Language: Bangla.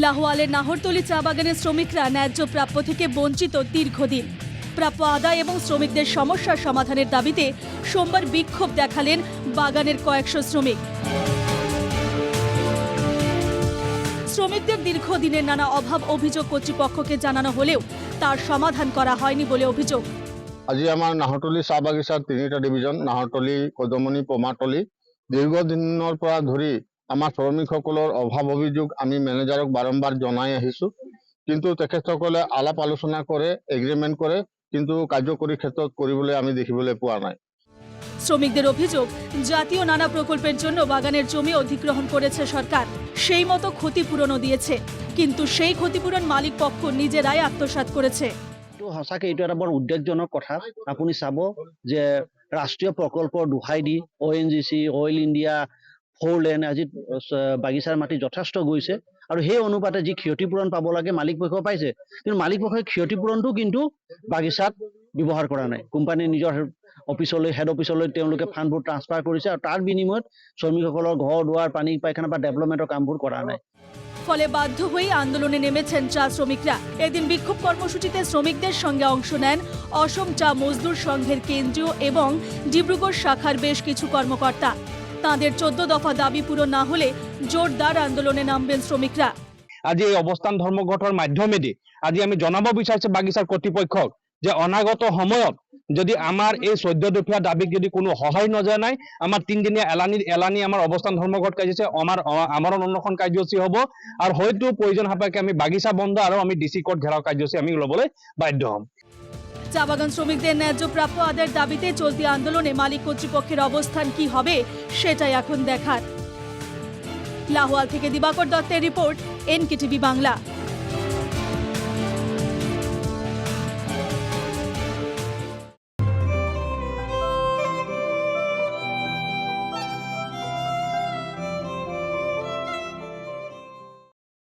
লাহোয়ালের নাহরতলি চা বাগানের শ্রমিকরা ন্যায্য প্রাপ্য থেকে বঞ্চিত দীর্ঘদিন। প্রাপ্য আদায় এবং শ্রমিকদের সমস্যার সমাধানের দাবিতে সোমবার বিক্ষোভ দেখালেন বাগানের কয়েকশো শ্রমিক। শ্রমিকদের দীর্ঘদিনের নানা অভাব অভিযোগ কর্তৃপক্ষকে জানানো হলেও তার সমাধান করা হয়নি বলে অভিযোগ। আজি আমার নাহরতলি চাহ বাগিচার ৩টা ডিভিজন নাহরতলি, কদমনি, পমাতলি দীর্ঘদিনৰ পৰা ধৰি আমাৰ শ্ৰমিকসকলৰ অভাৱ অভিযোগ আমি মেনেজাৰক বাৰম্বাৰ জনাই আহিছোঁ, কিন্তু তেখেতসকলে আলাপ আলোচনা কৰে, এগ্ৰিমেণ্ট কৰে, কিন্তু কাৰ্যকৰী ক্ষেত্ৰত কৰিবলৈ আমি দেখিবলৈ পোৱা নাই। শ্রমিকদের অভিযোগ, জাতীয় নানা প্রকল্পের জন্য বাগানের জমি অধিগ্রহণ করেছে সরকার, সেই মতো ক্ষতিপূরণও দিয়েছে, কিন্তু সেই ক্ষতিপূরণ মালিক পক্ষ নিজেরাই আত্মসাৎ করেছে। সঁচাকে এইটো এটা বৰ উদ্বেগজনক কথা। আপুনি চাব যে ৰাষ্ট্ৰীয় প্ৰকল্পৰ দোহাই দি ONGC, অইল ইণ্ডিয়া, 4 লেন আজি বাগিচাৰ মাটি যথেষ্ট গৈছে আৰু সেই অনুপাতে যি ক্ষতিপূৰণ পাব লাগে মালিক পক্ষ পাইছে, কিন্তু মালিক পক্ষই ক্ষতিপূৰণটো কিন্তু বাগিচাত ব্যৱহাৰ কৰা নাই। কোম্পানীৰ নিজৰ অফিচলৈ, হেড অফিচলৈ তেওঁলোকে ফাণ্ডবোৰ ট্ৰান্সফাৰ কৰিছে আৰু তাৰ বিনিময়ত শ্ৰমিকসকলৰ ঘৰ দুৱাৰ, পানী পায়খানা বা ডেভেলপমেণ্টৰ কামবোৰ কৰা নাই। ফলে বাধ্য হয়ে আন্দোলনে নেমেছেন চা শ্রমিকরা। এদিন বিক্ষোভ কর্মসূচিতে শ্রমিকদের সঙ্গে অংশ নেন অসম চা মজদুর সংঘের কেন্দ্রীয় এবং ডিব্রুগড় শাখার বেশ কিছু কর্মকর্তা। তাঁদের 14 দফা দাবি পূরণ না হলে জোরদার আন্দোলনে নামবেন শ্রমিকরা। আজি এই অবস্থান ধর্মঘটৰ মাধ্যমেদি আজি আমি জনাব বিচাৰিছো বাগিচাৰ কৰ্তৃপক্ষক যে অনাগত সময়ত যদি আমাৰ এই 14 দফা দাবীক যদি কোনো সহায় নজনায়, আমাৰ 3 দিনীয়া এলানি আমাৰ অবস্থান ধৰ্মঘট কাৰ্যসূচী আমাৰ অনশন কাৰ্যসূচী হ'ব আৰু হয়তো প্ৰয়োজন সাপেক্ষে আমি বাগিচা বন্ধ আৰু আমি ডিসি কোর্ট ঘেরাও কাৰ্যসূচী আমি ল'বলৈ বাধ্য হ'ম। চা বাগান শ্রমিকদের ন্যায্য প্রাপ্য আদায়ের দাবিতে চলতি আন্দোলনে মালিক কর্তৃপক্ষের অবস্থান কি হবে সেটাই এখন দেখার। লাহোয়াল থেকে দিবাকর দত্তের রিপোর্ট, NKTV বাংলা।